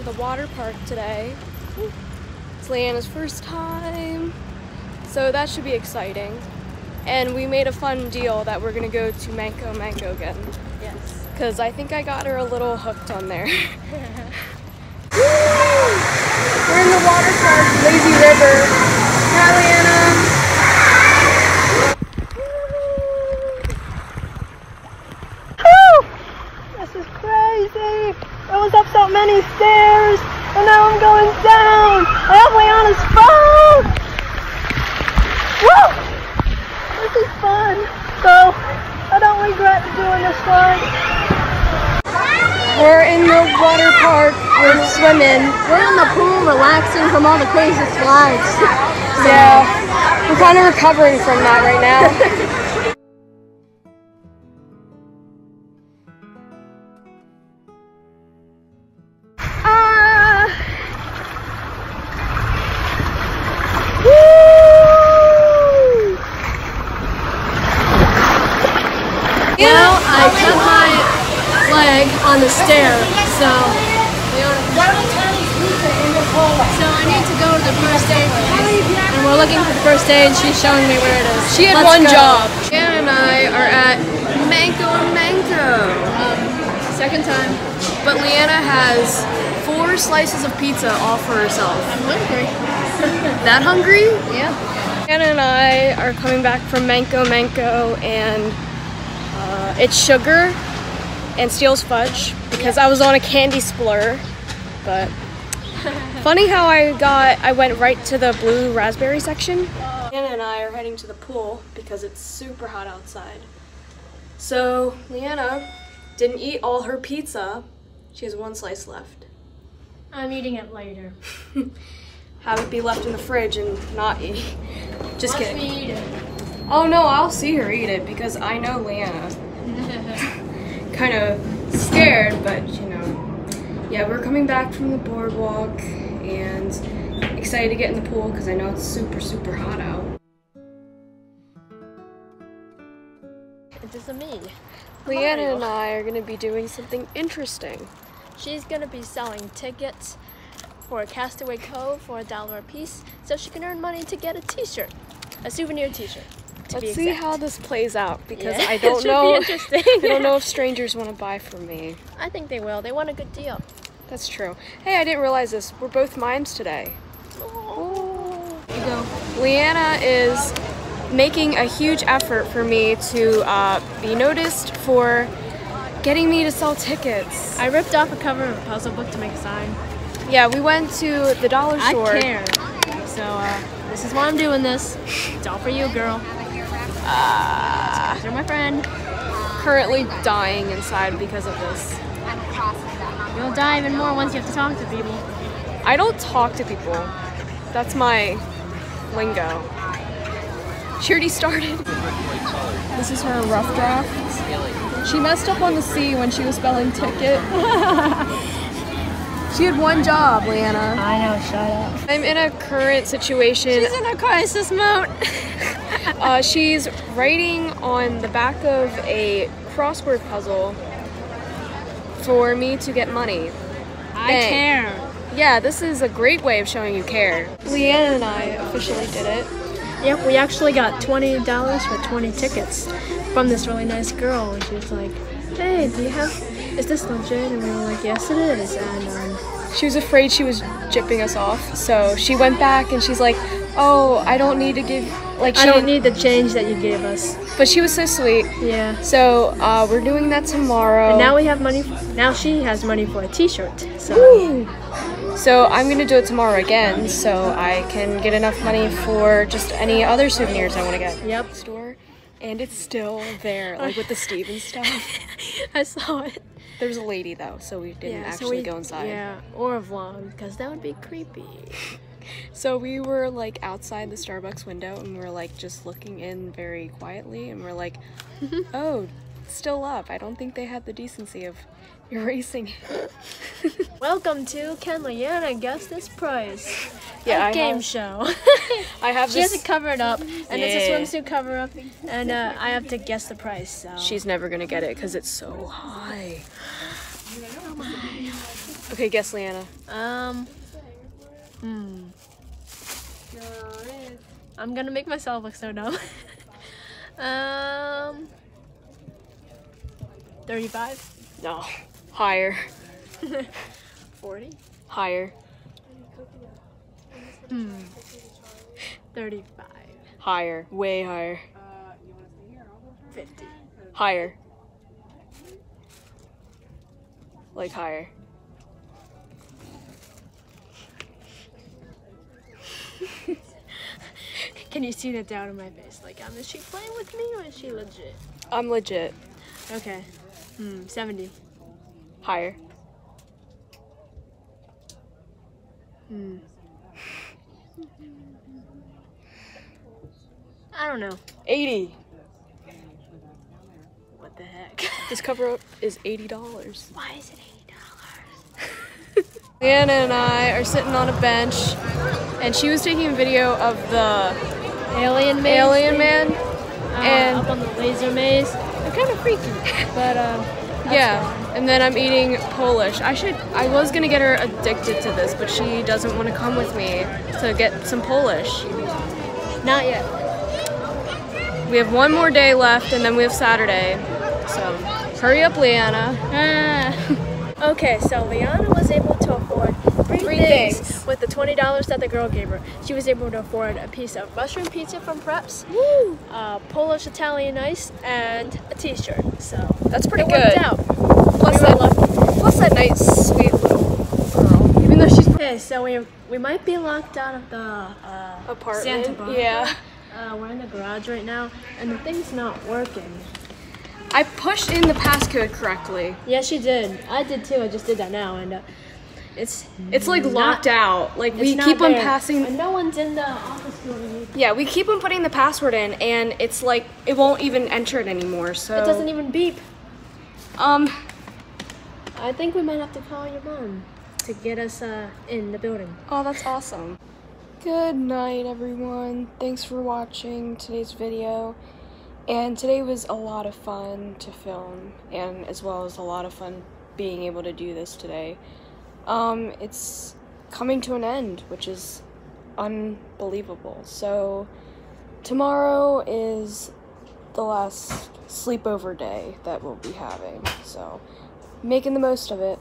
to the water park today. It's Leanna's first time, so that should be exciting. And we made a fun deal that we're gonna go to Mango Mango again. Yes. Because I think I got her a little hooked on there. We're in the water park, Lazy River. Hi, Leanna. This is crazy. I was up so many stairs, and now I'm going down. I have Leanna's phone. Woo! This is fun. So I don't regret doing this one. We're in the water park. We're swimming. We're in the pool relaxing from all the crazy slides. Yeah, we're kind of recovering from that right now. Well, I cut my leg on the stair, so I need to go to the first aid place, and we're looking for the first aid. She's showing me where it is. She had one job. Anna and I are at Mango Mango. Second time. But Leanna has 4 slices of pizza all for herself. I'm hungry. That hungry? Yeah. Anna and I are coming back from Mango Mango, and it's sugar and Steel's fudge because I was on a candy splur. But funny how I went right to the blue raspberry section. Anna and I are heading to the pool because it's super hot outside. So Leanna didn't eat all her pizza. She has 1 slice left. I'm eating it later. Have it be left in the fridge and not eat. Just Watch kidding. me eat it. Oh no, I'll see her eat it because I know Leanna. Kind of scared, but you know. Yeah, we're coming back from the boardwalk and excited to get in the pool because I know it's super, super hot out. It is me. Leanna and I are going to be doing something interesting. She's gonna be selling tickets for Castaway Cove for $1 a piece, so she can earn money to get a t-shirt, a souvenir t-shirt. Let's see how this plays out because Yeah, I don't it should know. be interesting. I don't know if strangers want to buy from me. I think they will. They want a good deal. That's true. Hey, I didn't realize this. We're both mimes today. Oh. Here you go. Leanna is making a huge effort for me to be noticed for getting me to sell tickets. I ripped off a cover of a puzzle book to make a sign. Yeah, we went to the dollar store. I care. So this is why I'm doing this. It's all for you, girl. You're my friend. Currently dying inside because of this. You'll die even more once you have to talk to people. I don't talk to people. That's my lingo. She already started. This is her rough draft. She messed up on the C when she was spelling ticket. She had 1 job, Leanna. I know, shut up. I'm in a current situation. She's in a crisis mode. She's writing on the back of a crossword puzzle for me to get money. I care. Yeah, this is a great way of showing you care. Leanna and I officially did it. Yep, we actually got $20 for 20 tickets from this really nice girl, and she was like, "Hey, is this legit?" And we were like, "Yes, it is." And she was afraid she was gypping us off, so she went back and she's like, "Oh, I don't need to give, like, I don't need the change that you gave us." But she was so sweet. Yeah. So we're doing that tomorrow. And now we have money. Now she has money for a T-shirt. So. Woo! So I'm gonna do it tomorrow again, so I can get enough money for just any other souvenirs I want to get. Yep. Store, and it's still there, like with the Stevens stuff. I saw it. There was a lady though, so we didn't actually go inside. Yeah, or a vlog, because that would be creepy. So we were like outside the Starbucks window, and we were like just looking in very quietly, and we're like, "Oh, it's still up. I don't think they had the decency of erasing it." Welcome to Can Leanna Guess This Price? Yeah, a game show. I have She this. has it covered up, and it's a swimsuit cover up, and I have to guess the price. So. She's never gonna get it because it's so high. Okay, guess Leanna. I'm gonna make myself look so dumb. 35? No. Higher. 40? Higher. 35. Higher. Way higher. 50. Higher. Like higher. Can you see the doubt in my face? Like, is she playing with me or is she legit? I'm legit. Okay. 70. Higher. I don't know. 80. What the heck? This cover up is $80. Why is it Leanna and I are sitting on a bench, and she was taking a video of the Alien maze? alien man, and up on the laser maze. they're kind of freaky. But, Yeah, and then I'm eating Polish. I was gonna get her addicted to this, but she doesn't want to come with me to get some Polish. not yet. We have one more day left, and then we have Saturday. So hurry up, Leanna. Okay, so Liana was able to afford three things with the $20 that the girl gave her. She was able to afford a piece of mushroom pizza from Preps, Polish Italian ice, and a t-shirt. So That's pretty it good. worked out. Plus We were lucky. plus that nice, sweet little girl. Even though she's Okay, so we might be locked out of the apartment. Santa Barbara. Yeah. We're in the garage right now, and the thing's not working. I pushed in the passcode correctly. Yes, you did. I did too. I just did that now, and it's like locked out. Like we it's not keep on there. passing. And no one's in the office building either. Yeah, we keep on putting the password in, and it's like it won't even enter it anymore. So It doesn't even beep. I think we might have to call your mom to get us in the building. Oh, that's awesome. Good night, everyone. Thanks for watching today's video. And today was a lot of fun to film, and as well as a lot of fun being able to do this today. It's coming to an end, which is unbelievable. So tomorrow is the last sleepover day that we'll be having. So making the most of it.